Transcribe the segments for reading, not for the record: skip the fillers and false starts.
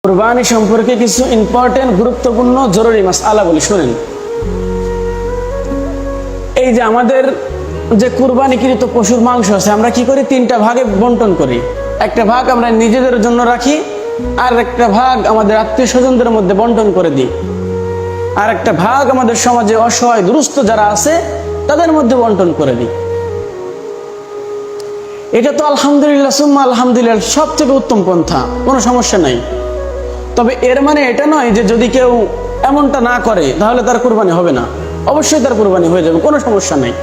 কুরবানি সম্পর্কে কিছু ইম্পর্টেন্ট গুরুত্বপূর্ণ জরুরি মাসআলা বলি, শুনেন। এই যে আমাদের যে কুরবানিকৃত পশুর মাংস আছে, আমরা কি করি? তিনটা ভাগে বন্টন করি। একটা ভাগ আমরা নিজেদের জন্য রাখি, আর একটা ভাগ আমাদের আত্মীয় স্বজনদের মধ্যে বন্টন করে দিই, আর একটা ভাগ আমাদের সমাজে অসহায় দুরস্থ যারা আছে তাদের মধ্যে বন্টন করে দিই। এটা তো আলহামদুলিল্লাহ সুম্মা আলহামদুলিল্লাহ সব থেকে উত্তম পন্থা, কোনো সমস্যা নাই। তবে এর মানে এটা নয় যে যদি কেউ এমনটা না করে তাহলে তার কুরবানি হবে না। অবশ্যই তার কুরবানি হয়ে যাবে, কোনো সমস্যা নেই।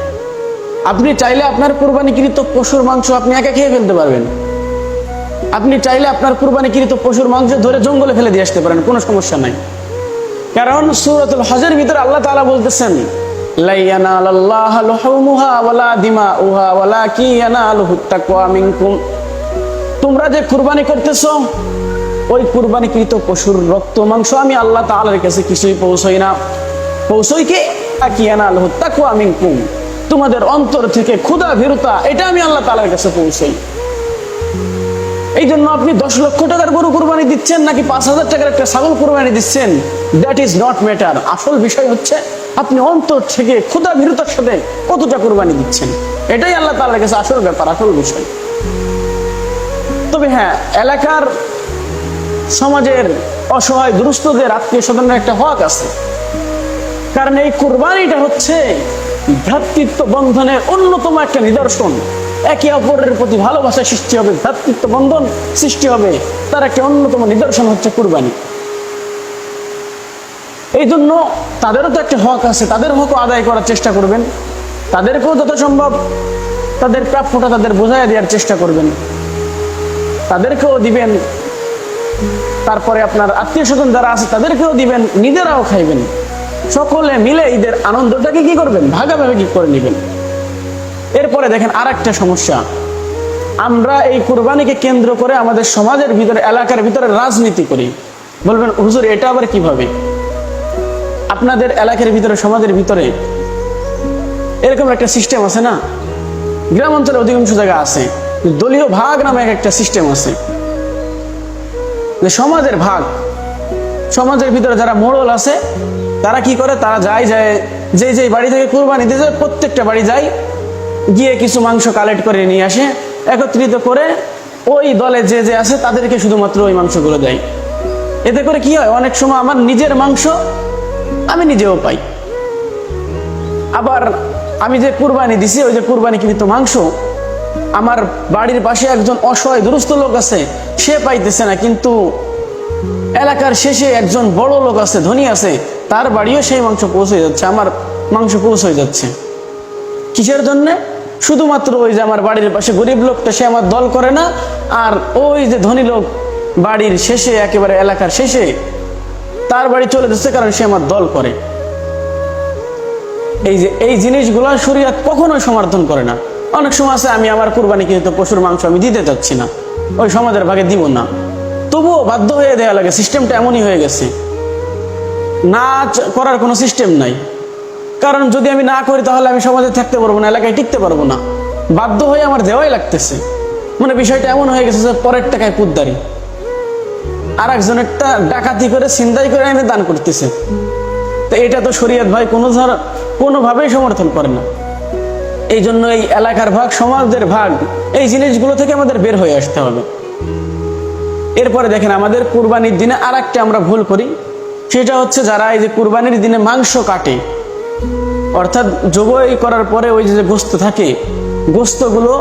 আপনি চাইলে আপনার কুরবানিকৃত পশুর মাংস আপনি একা খেয়ে ফেলতে পারবেন। আপনি চাইলে আপনার কুরবানিকৃত পশুর মাংস ধরে জঙ্গলে ফেলে দিয়ে আসতে পারেন, কোনো সমস্যা নাই। কারণ সূরাতুল হজের ভিতরে আল্লাহ তাআলা বলতেছেন, লা ইয়ানালাল্লাহু লুহুমুহা ওয়ালা দিমাউহা ওয়ালাকিন ইয়ানালুহুত তাকওয়া মিনকুম। তোমরা যে কুরবানি করতেছো, ওই কুরবানিকৃত পশুর রক্ত মাংস আমি আল্লাহ তাআলার কাছে কিছুই পৌঁছাই না। পৌঁছই কি? ইয়ানালুহুত তাকওয়া মিনকুম, তোমাদের অন্তর থেকে ক্ষুধা ভীরুতা, এটা আমি আল্লাহ তাআলার কাছে পৌঁছাই। এই জন্য আপনি 10 লক্ষ টাকার গরু কুরবানি দিচ্ছেন নাকি 5,000 টাকার একটা ছাগল কুরবানি দিচ্ছেন, দ্যাট ইজ নট ম্যাটার। আসল বিষয় হচ্ছে আপনি অন্তর থেকে ক্ষুধা ভীরুতার সাথে কতটা কুরবানি দিচ্ছেন, এটাই আল্লাহ তাআলার কাছে আসল ব্যাপার, আসল বিষয়। তবে হ্যাঁ, এলাকার সমাজের অসহায় দুরস্থদের আত্মীয় স্বজনের একটা হক আছে। কারণ এই কুরবানিটা হচ্ছে ভ্রাতৃত্ব বন্ধনের অন্যতম একটা নিদর্শন। একে অপরের প্রতি ভালোবাসা সৃষ্টি হবে, ভ্রাতৃত্ব বন্ধন সৃষ্টি হবে, তার একটা অন্যতম নিদর্শন হচ্ছে কুরবানি। এই জন্য তাদেরও তো একটা হক আছে, তাদের হকও আদায় করার চেষ্টা করবেন। তাদেরকেও যত সম্ভব তাদের প্রাপ্যটা তাদের বোঝায় দেওয়ার চেষ্টা করবেন, তাদেরকেও দিবেন। তারপরে আপনার আত্মীয় স্বজন যারা আছে তাদেরকেও দিবেন, নিজেরাও খাইবেন। সকলে মিলে ঈদের আনন্দটাকে কি করবেন? ভাগাভাগি করে নেবেন। এরপরে দেখেন আর একটা সমস্যা, আমরা এই কুরবানিকে কেন্দ্র করে আমাদের সমাজের ভিতরে, এলাকার ভিতরে রাজনীতি করি। বলবেন হুজুর এটা আবার কিভাবে? আপনাদের এলাকার ভিতরে, সমাজের ভিতরে এরকম একটা সিস্টেম আছে না? গ্রাম অঞ্চলে অধিকাংশ জায়গা আছে, দলীয় ভাগ নামে একটা সিস্টেম আছে, যে সমাজের ভাগ। সমাজের ভিতরে যারা মোড়ল আছে তারা কি করে? তারা যায় যে বাড়ি থেকে কুরবানি দিতে যায়, প্রত্যেকটা বাড়ি যায়, গিয়ে কিছু মাংস কালেক্ট করে নিয়ে আসে, একত্রিত করে ওই দলে যে আছে তাদেরকে শুধুমাত্র ওই মাংসগুলো দেয়। এতে করে কি হয়? অনেক সময় আমার নিজের মাংস আমি নিজেও পাই, আবার আমি যে কুরবানি দিছি ওই যে কুরবানিকৃত মাংস আমার বাড়ির পাশে একজন অসহায় দুরস্থ লোক আছে, সে পাইতেছে না, কিন্তু এলাকার শেষে একজন বড় লোক আছে, ধনী আছে, তার বাড়িও সেই মাংস পৌঁছে যাচ্ছে, আমার মাংস পৌঁছে যাচ্ছে। কিসের জন্য? শুধুমাত্র ওই যে আমার বাড়ির পাশে গরিব লোকটা, সে আমার দল করে না, আর ওই যে ধনী লোক বাড়ির শেষে, একেবারে এলাকার শেষে, তার বাড়ি চলে যাচ্ছে কারণ সে আমার দল করে। এই জিনিসগুলো শরীয়ত কখনোই সমর্থন করে না। অনেক সময় আছে আমি আমার কুরবানিকৃত পশুর মাংস আমি দিতে চাচ্ছি না, ওই সমাজের ভাগে দিব না, তবুও বাধ্য হয়ে দেওয়া লাগে। সিস্টেমটা এমনই হয়ে গেছে, না করার কোনো সিস্টেম নাই। কারণ যদি আমি না করি তাহলে আমি সমাজে থাকতে পারবো না, এলাকায় টিকতে পারবো না, বাধ্য হয়ে আমার দেওয়াই লাগতেছে। মানে বিষয়টা এমন হয়ে গেছে যে পরের টাকায় পুতদারি, আর একজনেরটা ডাকাতি করে ছিনতাই করে এনে দান করতেছে। তো এটা তো শরীয়ত ভাই কোনোভাবেই সমর্থন করে না। এই জন্য এই এলাকার ভাগ, সমাজের ভাগ, এই জিনিসগুলো থেকে আমাদের বের হয়ে আসতে হবে। এরপরে দেখেন আমাদের কুরবানির দিনে আর একটা আমরা ভুল করি, সেটা হচ্ছে যারা এই যে কুরবানির দিনে মাংস কাটে, অর্থাৎ জবাই করার পরে ওই যে গোস্ত থাকে, গোস্তগুলো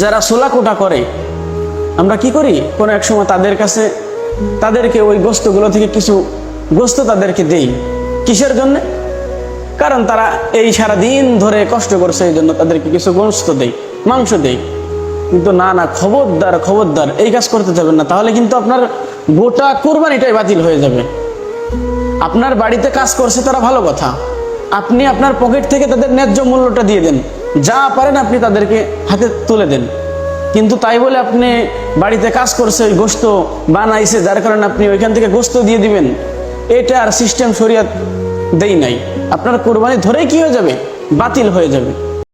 যারা ছোলাকুটা করে, আমরা কি করি? কোনো এক সময় তাদেরকে ওই গোস্তগুলো থেকে কিছু গোস্ত তাদেরকে দেই। কিসের জন্য? কারণ তারা এই সারাদিন ধরে কষ্ট করছে, এই জন্য তাদেরকে কিছু গোস্ত দেই, মাংস দেই। কিন্তু না, খবরদার এই কাজ করতে যাবেন না, তাহলে কিন্তু আপনার গোটা কুরবানিটাই বাতিল হয়ে যাবে। আপনার বাড়িতে কাজ করছে তারা, ভালো কথা, আপনি আপনার পকেট থেকে তাদের ন্যায্য মূল্যটা দিয়ে দেন, যা পারেন আপনি তাদেরকে হাতে তুলে দেন। কিন্তু তাই বলে আপনি বাড়িতে কাজ করছে, ওই গোস্ত বানাইছে, যার কারণে আপনি ওইখান থেকে গোস্ত দিয়ে দিবেন, এটা আর সিস্টেম শরীয়ত দেই নাই। আপনার কুরবানি ধরেই কি হয়ে যাবে? বাতিল হয়ে যাবে।